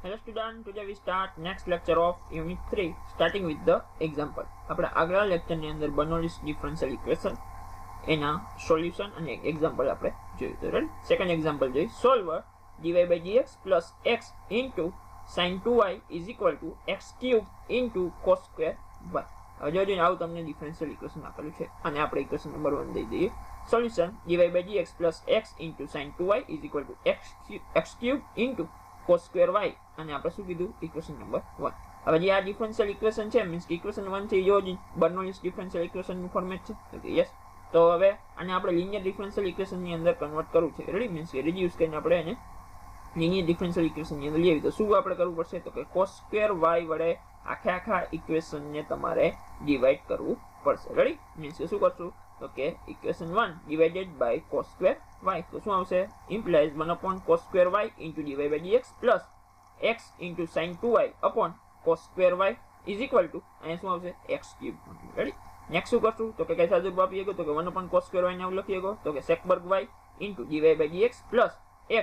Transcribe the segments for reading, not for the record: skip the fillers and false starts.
Hello student, today we start next lecture of unit 3 starting with the example. આપણે આગલા lecture ની અંદર બર્નોલીસ differential equation એના solution અને એક્ઝામ્પલ આપણે જોયું તો રાઈટ. સેકન્ડ એક્ઝામ્પલ જોઈ solve dy/dx plus x into sin 2y is equal to x cube into cos square y. હવે જોજો આવું તમને ડિફરન્શિયલ ઇક્વેશન આપેલું છે અને આપણે ઇક્વેશન નંબર 1 દઈ દઈએ. Solution dy/dx plus x into sin 2y is equal to x cube into cos square y અને આપણે શું કીધું ઇક્વેશન નંબર 1. હવે જે આ ડિફરન્શિયલ ઇક્વેશન છે મીન્સ કે ઇક્વેશન 1 છે જો બર્નોલીસ ડિફરન્શિયલ ઇક્વેશન નું ફોર્મેટ છે તો યસ. તો હવે આને આપણે લિનિયર ડિફરન્શિયલ ઇક્વેશન ની અંદર કન્વર્ટ કરવું છે રેડી મીન્સ કે રિડ્યુસ કરીને આપણે એને લિનિયર ડિફરન્શિયલ ઇક્વેશન ની અંદર લઈ આવી તો શું આપણે કરવું પડશે તો કે cos square y વડે આખા ઇક્વેશન ને તમારે ડિવાઈડ કરવું પડશે રેડી મીન્સ કે શું કરશું તો કે equation 1 divided by cos square y તો શું આવશે implies 1 cos square y into dy/dx plus x into sin 2y upon cos square y is equal to અહીંયા શું આવશે x cube રેડી. નેક્સ્ટ શું કરશું તો કે કઈ સાદુરૂપ આપીએ તો કે 1 cos square y ને આવું લખીએ તો કે sec વર્ગ y into dy/dx plus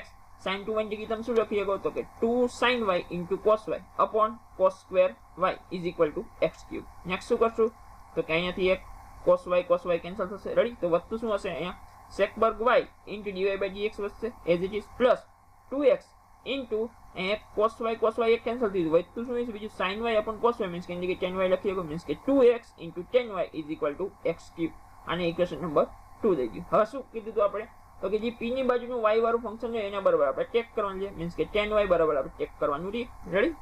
x sin 2y ની જગ્યાએ તમે શું લખીએ તો કે 2 sin y into cos y upon cos square y is equal to x cube. Next શું કરશું તો કે અહીંયાથી એક cos y કેન્સલ થશે રેડી. તો વસ્તુ શું હશે અહીંયા sec વર્ગ y into dy/dx વધશે as it is plus 2x into cos y એક કેન્સલ થઈ ગયું વસ્તુ શું છે બીજું sin y upon cos y means કે ઇન્ડિકેટ tan y લખીએ મીન્સ કે 2x into tan y is equal to x cube. આને ઇક્વેશન નંબર 2 દઈ દઉં. હવે શું કીધું તો આપણે તો કે જે p ની બાજુનું y વાળું ફંક્શન છે એના બરાબર આપણે ટેક કરવાનું છે મીન્સ કે tan y બરાબર આપણે ટેક કરવાનું છે ready.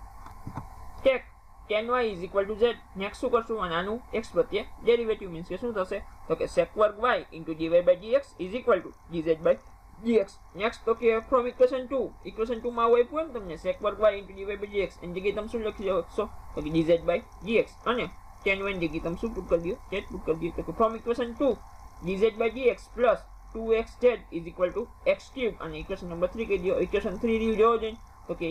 Take tan y is equal to z. Next શું કરશું અને આનું x પ્રત્યે ડેરિવેટિવ મીન્સ કે શું થશે તો કે sec વર્ગ y into dy/dx is equal to dz/dx. Next તો કે ફ્રોમ ઇક્વેશન 2 માં આવું આપ્યું ને તમને sec વર્ગ y into dy/dx એની જગ્યાએ તમે શું લખી શકશો તો કે dz/dx અને tan y ની જગ્યાએ તમે શું પુટ કરી દો z પુટ કરી દો તો કે from equation 2 dz/dx plus 2xz is equal to x cube અને ઇક્વેશન નંબર 3 કહી દો. ઇક્વેશન 3 રહ્યું જોવો જોઈએ તો કે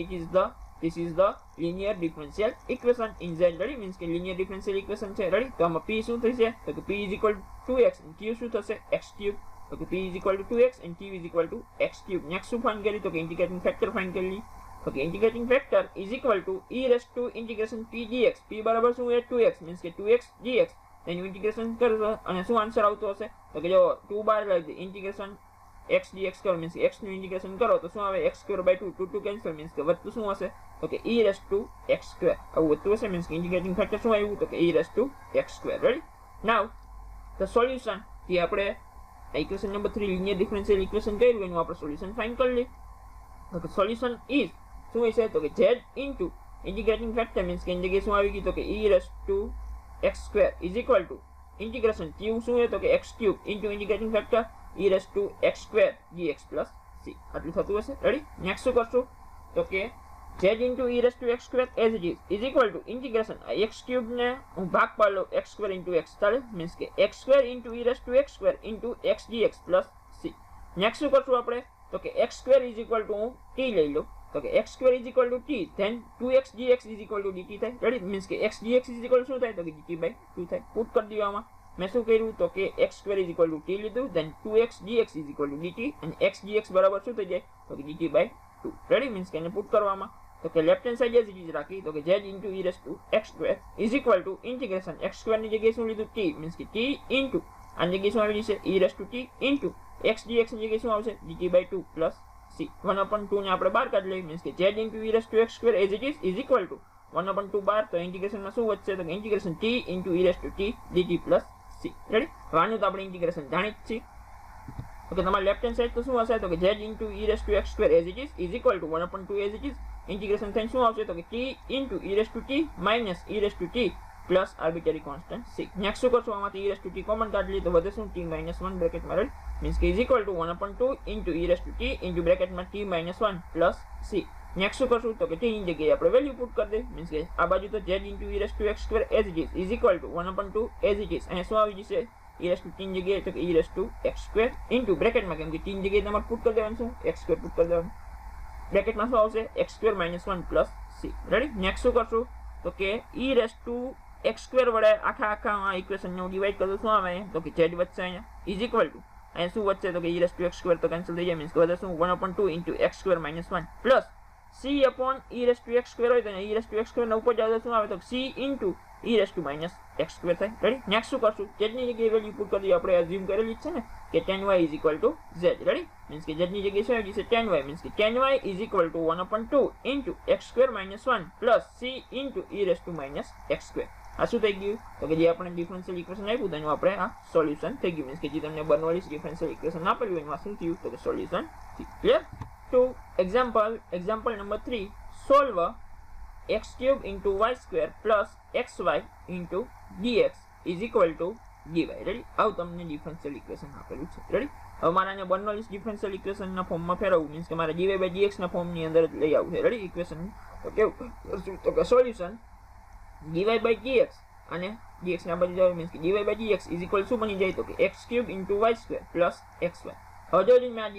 this is the linear differential equation in z ready means કે linear differential equation છે ready. તો આમાં p શું થશે તો કે p is equal to 2x and q શું થશે x cube તો કે p is equal to 2x and q is equal to x cube. Next શું ફાઇન્ડ કરી તો કે ઇન્ટિગ્રેટિંગ ફેક્ટર ફાઇન્ડ કરી લી તો કે integrating factor is equal to e raised to integration p dx. p બરાબર શું છે 2x means કે 2x dx તેનું ઇન્ટિગ્રેશન કરશો અને શું આન્સર આવતો હશે તો કે જો 2 બાર લઈ દે ઇન્ટિગ્રેશન x dx કરો મીન્સ x નું ઇન્ટિગ્રેશન કરો તો શું આવે x2/2 2 કેન્સલ મીન્સ કે વધતું શું હશે તો કે e raised to x2 આવું વધતું હશે મીન્સ કે ઇન્ટિગ્રેટિંગ ફેક્ટર શું આવ્યું તો કે e raised to x2 ready. Now the solution જે આપણે equation number 3 linear differential equation કર્યું એનું આપણે સોલ્યુશન ફાઇન્ડ કરી લે તો કે સોલ્યુશન ઇઝ શું હશે તો કે z into integrating factor means કે એની જગ્યાએ શું આવી ગયું તો કે e raised to x2 is equal to integration q શું છે તો કે x cube into integrating factor e raised to x2 dx plus c આટલું થતું હશે રેડી. નેક્સ્ટ શું કરશું તો કે z into e raised to x2 as it is equal to integration x cube ને હું ભાગ પાડો x2 into x ચાલે મીન્સ કે x2 into e raised to x2 into x dx plus c. Next શું કરશું આપણે તો કે x2 is equal to હું t લઈ લો તો કે x2 is equal to t then 2x dx is equal to dt થાય રેડી મીન્સ કે x dx is equal to શું થાય તો કે dt/2 થાય. પુટ કરી દેવામાં મેં શું કર્યું તો કે x2 is equal to t લીધું then 2x dx is equal to dt અને x dx બરાબર શું થઈ જાય તો કે dt/2 રેડી મીન્સ કે એને પુટ કરવામાં તો કે લેફ્ટ હેન્ડ સાઈડ જ રાખી તો કે z into e raised to x2 is equal to integration x2 ની જગ્યાએ શું લીધું t મીન્સ કે t into આની જગ્યાએ શું આવી જશે e raised to t into x dx ની જગ્યાએ શું આવશે dt/2 plus c 1/2 ને આપણે બહાર કાઢી લઈએ મીન્સ કે z into e raised to x2 as it is equal to 1/2 બાર તો ઇન્ટિગ્રેશન માં શું વધશે તો કે integration t into e raised to t dt plus c ready. આનું તો આપણે ઇન્ટિગ્રેશન જાણી જ છીએ ઓકે. તમારા લેફ્ટ હેન્ડ સાઈડ તો શું હશે તો કે z into e raised to x2 as it is equal to 1/2 as it is integration થઈને શું આવશે તો કે t into e raised to t minus e raised to t plus arbitrary constant c. Next શું કરશું આમાંથી e raised to t common કાઢી લઈએ તો વધે શું t - 1 બ્રેકેટમાં રેડી મીન્સ કે is equal to 1/2 into e raised to t into બ્રેકેટમાં t - 1 plus c. Next શું કરશું તો કે t ની જગ્યાએ આપણે વેલ્યુ પુટ કરી દે મીન્સ કે આ બાજુ તો z into e raised to x2 as it is equal to 1/2 as it is અહીંયા શું આવી જશે e raised to t ની જગ્યાએ તો કે e raised to x2 into બ્રેકેટમાં કેમ કે t ની જગ્યાએ તમારે પુટ કરી દેવાનું છે x2 પુટ કરી દેવાનું બ્રેકેટમાં શું આવશે x2 - 1 plus c ready. Next શું કરશું તો કે e raised to x2 વડે આખા ઇક્વેશન નું ડિવાઈડ કરો શું આવે તો કે z વધશે અહીંયા is equal to અહીંયા શું વધશે તો કે e raised to x2 તો કેન્સલ થઈ જાય મીન્સ કે વધે શું 1/2 into x2 - 1 plus c upon e raised to x square હોય તો e raised to x square ને ઉપર જાવ તો શું આવે તો c into e raised to minus x square થાય. રેડી. નેક્સ્ટ શું કરશું, z ની જગ્યાએ વેલ્યુ પુટ કરી દઈએ. આપણે અઝ્યુમ કરેલી જ છે ને કે tan y is equal to z. Ready. Means કે z ની જગ્યાએ શું આવી જશે tan y. મીન્સ કે tan y is equal to 1/2 into x square minus 1 plus c into e raised to minus x square. આ શું થઈ ગયું તો કે જે આપણે ડિફરન્શિયલ ઇક્વેશન આપ્યું તેનું આપણે આ સોલ્યુશન થઈ ગયું. મીન્સ કે જે તમને બર્નોલીસ ડિફરન્શિયલ ઇક્વેશન આપેલું એનું આ શું થયું તો કે સોલ્યુશન થયું. ક્લિયર. તો example number 3, solve x cube into y square plus xy into dx is equal to dy. Ready. આવું તમને ડિફરન્શિયલ ઇક્વેશન આપેલું છે. રેડી. હવે મારે આને બર્નોલીસ ડિફરન્શિયલ ઇક્વેશનના ફોર્મમાં ફેરવવું. મીન્સ કે મારે dy by dx ના ફોર્મની અંદર જ લઈ આવવું છે. રેડી. ઇક્વેશન તો કેવું કરશું તો કે સોલ્યુશન dy by dx અને dx ના બાજુ જાવ. મીન્સ કે dy by dx is equal શું બની જાય તો કે x cube into y square plus xy. હવે જો મેં આ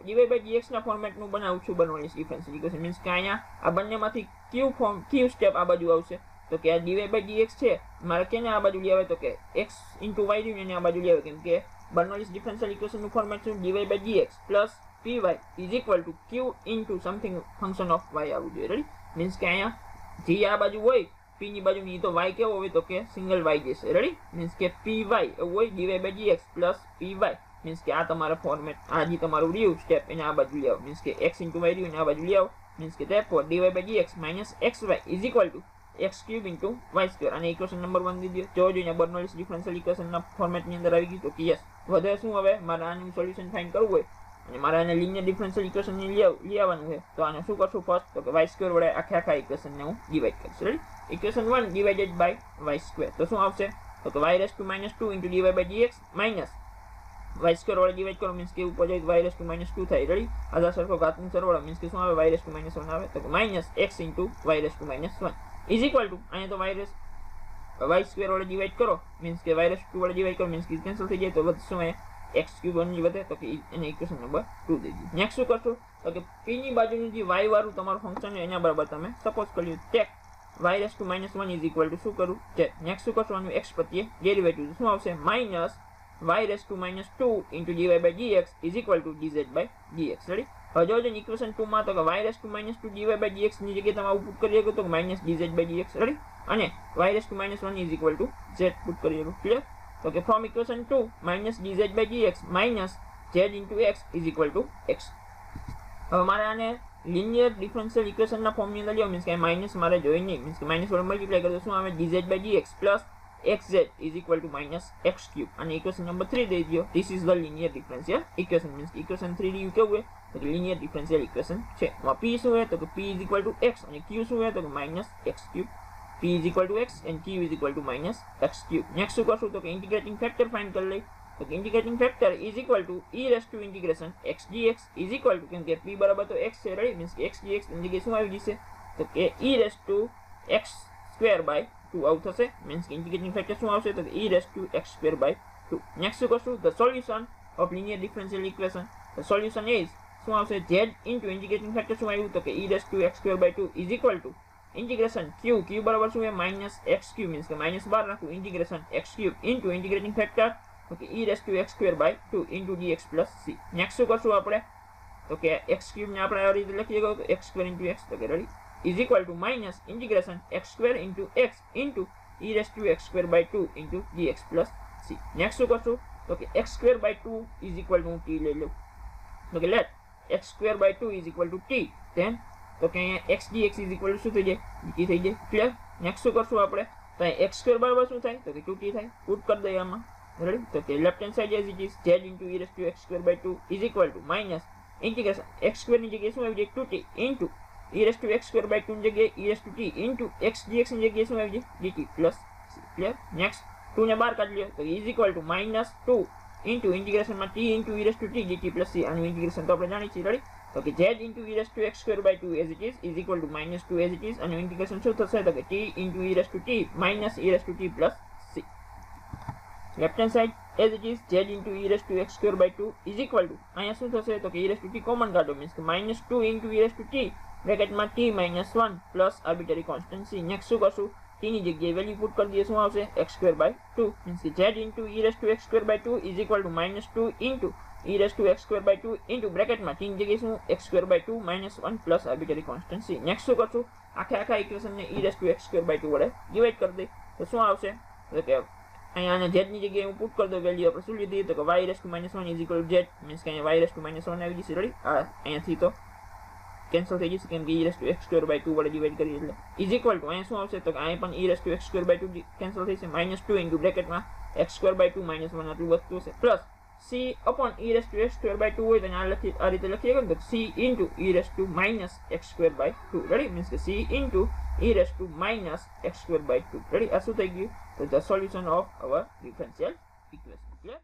dy by dx ના ફોર્મેટનું બનાવું છું બર્નોલીસ ડિફરન્શિયલ ઇક્વેશન. મીન્સ કે અહીંયા આ બંનેમાંથી કયું સ્ટેપ આ બાજુ આવશે તો કે આ dy by dx છે મારે કેને આ બાજુ લઈ આવે તો કે x into y રહ્યું એને આ બાજુ લઈ આવે. કેમ કે બર્નોલીસ ડિફરન્શિયલ ઇક્વેશનનું ફોર્મેટ છે dy by dx plus py is equal to q into something function of y આવવું જોઈએ. રેડી. મીન્સ કે અહીંયા જે આ બાજુ હોય p ની બાજુ ની તો y કેવો હોય તો કે સિંગલ y જશે. રેડી. મીન્સ કે py એવું હોય dy by dx plus py. Means કે આ તમારા ફોર્મેટ આ જે તમારું રહ્યું સ્ટેપ એને આ બાજુ લઈ આવો. મીન્સ કે x into y રહ્યું એને આ બાજુ લઈ આવો. મીન્સ કે therefore dy by dx minus xy is equal to x cube into y square. અને ઇક્વેશન નંબર 1 દીધો. જો જોઈને બર્નોલીસ ડિફરન્શિયલ ઇક્વેશનના ફોર્મેટની અંદર આવી ગયું તો કે યસ. વધારે શું હવે મારે આનું સોલ્યુશન ફાઇન્ડ કરવું હોય અને મારે આને લિનિયર ડિફરન્શિયલ ઇક્વેશન લઈ આવવાનું છે તો આને શું કરશું ફર્સ્ટ તો કે y square વડે આખા ઇક્વેશનને હું ડિવાઈડ કરીશ. Ready. Equation 1 divided by y square તો શું આવશે તો કે y raised to minus 2 into dy by dx minus y square વડે ડિવાઈડ કરો. મીન્સ કે ઉપર જાય y raised to minus 2 થાય. રેડી. આધા સરખો ઘાતનો સરવાળો. મીન્સ કે શું આવે y raised to minus 1 આવે તો કે minus x into y raised to minus 1 is equal to અહીંયા તો y square વડે ડિવાઈડ કરો. મીન્સ કે y raised to 2 વડે ડિવાઈડ કરો. મીન્સ કે કેન્સલ થઈ જાય તો વધશે અહીંયા x cube ઓનલી વધે તો કે એને ઇક્વેશન નંબર 2 દઈ દીધું. નેક્સ્ટ શું કરશો તો કે p ની બાજુનું જે y વાળું તમારું ફંક્શન છે એના બરાબર તમે સપોઝ કર્યું tech y raised to minus 1 is equal to શું કરું છે. નેક્સ્ટ શું કરશો આનું x પ્રત્યે ડેરિવેટિવ શું આવશે minus y raised to minus 2 into dy by dx is equal to dz by dx. Ready. હવે જો ઇક્વેશન 2 માં તો કે y raised to minus 2 dy by dx ની જગ્યાએ તમે આવું પુટ કરી શકો તો minus dz by dx. Ready. અને y raised to minus 1 is equal to z put કરી શકો. ક્લિયર. તો કે from equation 2 minus dz by dx minus z into x is equal to x. હવે મારે આને લિનિયર ડિફરન્શિયલ ઇક્વેશનના ફોર્મની અંદર લેવો. મીન્સ કે માઇનસ મારે જોઈ નહીં. મીન્સ કે માઇનસ વડે મલ્ટીપ્લાય કરો તો શું આવે dz by dx plus xz is equal to minus x cube. અને ઇક્વેશન નંબર 3 દઈ દો. This is the linear differential equation. Means કે ઇક્વેશન 3 રહ્યું કેવું હોય તો કે લિનિયર ડિફરન્શિયલ ઇક્વેશન છે. એમાં p શું હોય તો કે p is equal to x અને q શું હોય તો કે minus x cube. p is equal to x and q is equal to minus x cube. Next શું કરશું તો કે ઇન્ટિગ્રેટિંગ ફેક્ટર ફાઇન્ડ કરી લઈ. તો કે integrating factor is equal to e raised to integration x dx is equal to કેમ કે p બરાબર તો x છે. રેડી. મીન્સ કે x dx ની જગ્યાએ શું આવી જશે તો કે e raised to x square by 2 આવું થશે. મીન્સ કે ઇન્ટિગ્રેટિંગ ફેક્ટર શું આવશે તો કે e raised to x square by 2. Next શું કરશું the solution of linear differential equation. the solution is શું આવશે z into ઇન્ટિગ્રેટિંગ ફેક્ટર શું આવ્યું તો કે e raised to x square by 2 is equal to integration q બરાબર શું છે minus x cube. મીન્સ કે માઇનસ 12 રાખવું integration x cube into integrating factor તો કે e raised to x square by 2 into dx plus c. Next શું કરશું આપણે તો કે x cube ને આપણે આ રીતે લખી શકો તો x square into x તો કે ready is equal to minus integration x square into x into e raised to x square by 2 into dx plus c. Next શું કરશું તો કે x square by 2 is equal to t લઈ લઉં તો કે let x square by 2 is equal to t then તો કે અહીંયા x dx is equal to શું થઈ જાય dt થઈ જાય. ક્લિયર. નેક્સ્ટ શું કરશું આપણે તો અહીં x square બરાબર શું થાય તો કે 2t થાય. પુટ કરી દઈએ આમાં. રેડી. તો કે left hand side as it is z into e raised to x square by 2 is equal to minus integration x square ની જગ્યાએ શું આવી જાય 2t into e raised to x square by 2 ની જગ્યાએ e raised to t into x dx ની જગ્યાએ શું આવી જાય dt plus c. Clear. Next 2 ને બહાર કાઢી લ્યો તો is equal to minus 2 into integration માં t into e raised to t dt plus c. આનું ઇન્ટિગ્રેશન તો આપણે જાણીએ છીએ. રેડી. તો કે z into e raised to x square by 2 as it is equal to minus 2 as it is. આનું integration શું થશે તો કે t into e raised to t minus e raised to t plus c. Left hand side as it is z into e raised to x square by 2 is equal to અહીંયા શું થશે તો કે e raised to t common કાઢો. Means કે minus 2 into e raised to t બ્રેકેટમાં t minus 1 plus arbitrary constant c. Next શું કરશું t ની જગ્યાએ વેલ્યુ પુટ કરી દઈએ. શું આવશે x square by 2. મીન્સ કે z into e raised to x square by 2 is equal to minus 2 into e raised to x square by 2 into બ્રેકેટમાં t ની જગ્યાએ શું x square by 2 minus 1 plus arbitrary constant c. Next શું કરશું, આખા ઇક્વેશનને e raised to x square by 2 વડે divide કરી દઈ તો શું આવશે, તો કે અહીંયા આને z ની જગ્યાએ હું પુટ કરી દઉં વેલ્યુ આપણે શું લીધી તો કે y raised to -1 is equal to z, means કે અહીંયા y raised to -1 આવી જશે. રેડી, આ અહીંયાથી તો કેન્સલ થઈ જશે કેમ કે e raised to x square by 2 વડે ડિવાઈડ કરી એટલે ઇઝ ઇક્વલ ટુ અહીંયા શું આવશે તો કે અહીંયા પણ e raised to x square by 2 cancel થશે, -2 ઇન્ટુ બ્રેકેટમાં x square by 2 -1 આટલું વધતું હશે plus c upon e raised to x square by 2 હોય તો આ રીતે લખીએ કે c into e raised to minus x square by 2. Ready, means કે c into e raised to minus x square by 2. Ready, આ શું થઈ ગયું તો the solution of our differential equation. Clear.